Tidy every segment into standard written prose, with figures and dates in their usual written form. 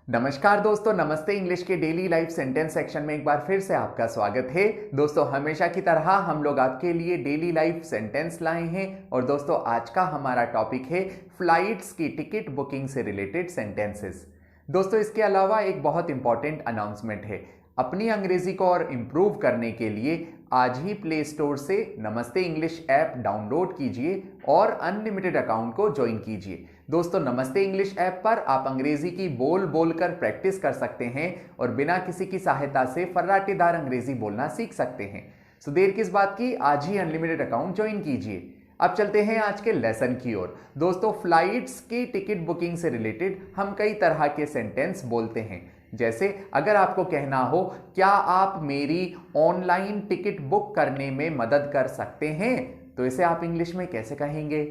नमस्कार दोस्तों, नमस्ते। इंग्लिश के डेली लाइफ सेंटेंस सेक्शन में एक बार फिर से आपका स्वागत है। दोस्तों, हमेशा की तरह हम लोग आपके लिए डेली लाइफ सेंटेंस लाए हैं और दोस्तों आज का हमारा टॉपिक है फ्लाइट्स की टिकट बुकिंग से रिलेटेड सेंटेंसेस। दोस्तों, इसके अलावा एक बहुत इंपॉर्टेंट अनाउंसमेंट है। अपनी अंग्रेजी को और इम्प्रूव करने के लिए आज ही प्ले स्टोर से नमस्ते इंग्लिश ऐप डाउनलोड कीजिए और अनलिमिटेड अकाउंट को ज्वाइन कीजिए। दोस्तों, नमस्ते इंग्लिश ऐप पर आप अंग्रेजी की बोल बोल कर प्रैक्टिस कर सकते हैं और बिना किसी की सहायता से फर्राटेदार अंग्रेजी बोलना सीख सकते हैं। सो देर किस बात की, आज ही अनलिमिटेड अकाउंट ज्वाइन कीजिए। अब चलते हैं आज के लेसन की ओर। दोस्तों, फ्लाइट्स की टिकट बुकिंग से रिलेटेड हम कई तरह के सेंटेंस बोलते हैं। जैसे अगर आपको कहना हो, क्या आप मेरी ऑनलाइन टिकट बुक करने में मदद कर सकते हैं, तो इसे आप इंग्लिश में कैसे कहेंगे?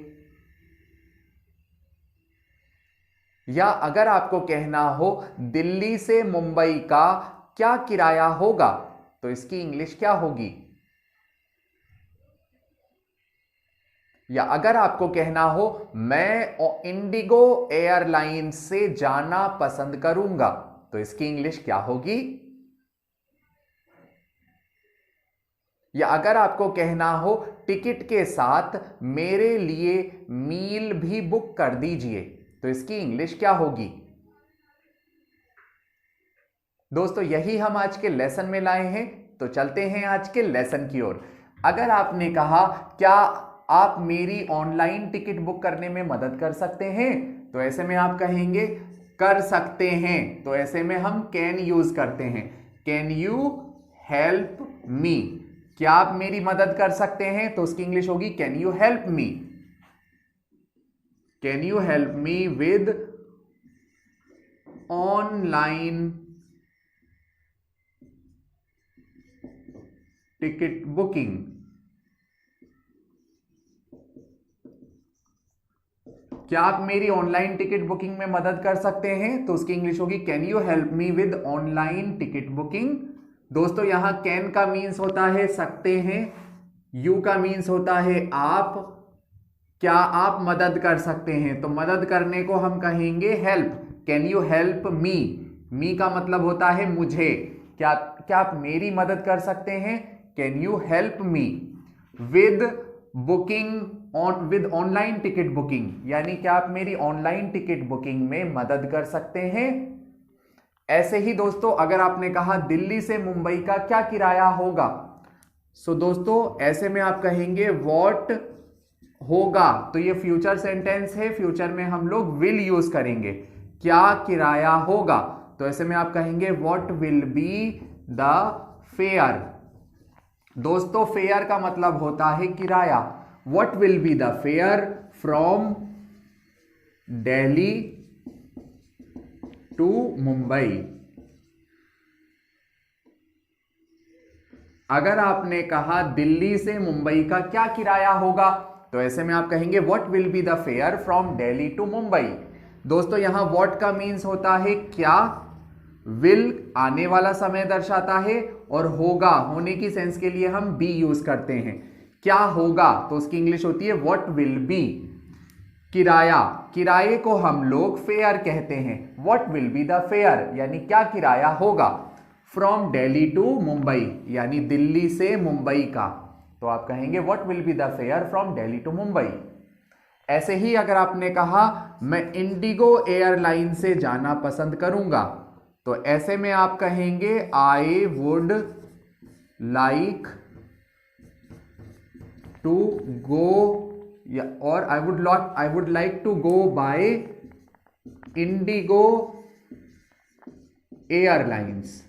या अगर आपको कहना हो, दिल्ली से मुंबई का क्या किराया होगा, तो इसकी इंग्लिश क्या होगी? या अगर आपको कहना हो, मैं इंडिगो एयरलाइन से जाना पसंद करूंगा, तो इसकी इंग्लिश क्या होगी? या अगर आपको कहना हो, टिकट के साथ मेरे लिए मील भी बुक कर दीजिए, तो इसकी इंग्लिश क्या होगी? दोस्तों, यही हम आज के लेसन में लाए हैं, तो चलते हैं आज के लेसन की ओर। अगर आपने कहा, क्या आप मेरी ऑनलाइन टिकट बुक करने में मदद कर सकते हैं, तो ऐसे में आप कहेंगे कर सकते हैं। तो ऐसे में हम कैन यूज करते हैं। कैन यू हेल्प मी? क्या आप मेरी मदद कर सकते हैं, तो उसकी इंग्लिश होगी can you help me? Can you help me with online ticket booking? क्या आप मेरी ऑनलाइन टिकट बुकिंग में मदद कर सकते हैं, तो उसकी इंग्लिश होगी can you help me with online ticket booking? दोस्तों, यहां कैन का मीन्स होता है सकते हैं, यू का मीन्स होता है आप। क्या आप मदद कर सकते हैं, तो मदद करने को हम कहेंगे help. Can you help me? Me का मतलब होता है मुझे। क्या आप मेरी मदद कर सकते हैं? Can you help me with booking with online ticket booking? यानी क्या आप मेरी ऑनलाइन टिकट बुकिंग में मदद कर सकते हैं? ऐसे ही दोस्तों, अगर आपने कहा दिल्ली से मुंबई का क्या किराया होगा, सो दोस्तों ऐसे में आप कहेंगे व्हाट होगा। तो ये फ्यूचर सेंटेंस है, फ्यूचर में हम लोग विल यूज करेंगे। क्या किराया होगा, तो ऐसे में आप कहेंगे what will be the fare. दोस्तों, फेयर का मतलब होता है किराया। What will be the fare from Delhi to Mumbai? अगर आपने कहा दिल्ली से मुंबई का क्या किराया होगा, तो ऐसे में आप कहेंगे what will be the fare from Delhi to Mumbai. दोस्तों, यहां व्हाट का मीन्स होता है क्या, विल आने वाला समय दर्शाता है, और होगा होने की सेंस के लिए हम बी यूज करते हैं। क्या होगा, तो उसकी इंग्लिश होती है व्हाट विल बी। किराया, किराए को हम लोग फेयर कहते हैं। What will be the fair यानी क्या किराया होगा, फ्रॉम दिल्ली टू मुंबई यानी दिल्ली से मुंबई का, तो आप कहेंगे what will be the fare from Delhi to Mumbai. ऐसे ही अगर आपने कहा मैं इंडिगो एयरलाइन से जाना पसंद करूंगा, तो ऐसे में आप कहेंगे I would like to go, और I would like to go by IndiGo airlines.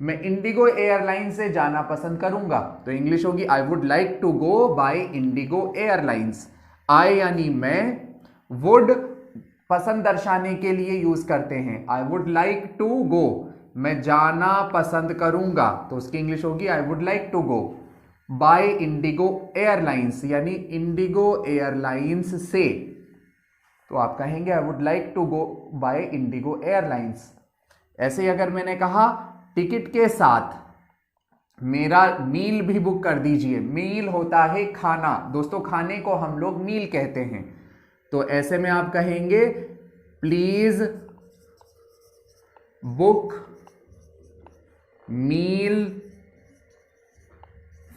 मैं इंडिगो एयरलाइन से जाना पसंद करूंगा, तो इंग्लिश होगी I would like to go by IndiGo airlines. I यानी मैं, वुड पसंद दर्शाने के लिए यूज करते हैं। I would like to go, मैं जाना पसंद करूंगा, तो उसकी इंग्लिश होगी I would like to go by IndiGo airlines यानी इंडिगो एयरलाइंस से, तो आप कहेंगे I would like to go by IndiGo airlines. ऐसे ही अगर मैंने कहा टिकट के साथ मेरा मील भी बुक कर दीजिए। मील होता है खाना। दोस्तों, खाने को हम लोग मील कहते हैं। तो ऐसे में आप कहेंगे please book meal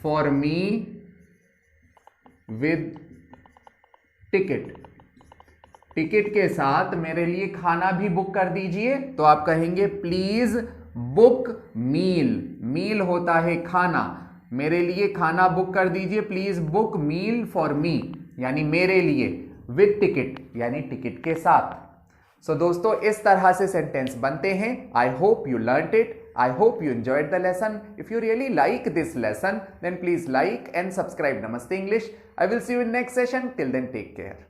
for me with ticket. Ticket के साथ मेरे लिए खाना भी बुक कर दीजिए। तो आप कहेंगे प्लीज बुक मील। मील होता है खाना, मेरे लिए खाना बुक कर दीजिए। Please book meal for me यानी मेरे लिए, विद टिकट यानी टिकट के साथ। सो दोस्तों इस तरह से सेंटेंस बनते हैं। I hope you learned it. I hope you enjoyed the lesson. If you really like this lesson, then please like and subscribe Namaste English. I will see you in next session. Till then, take care.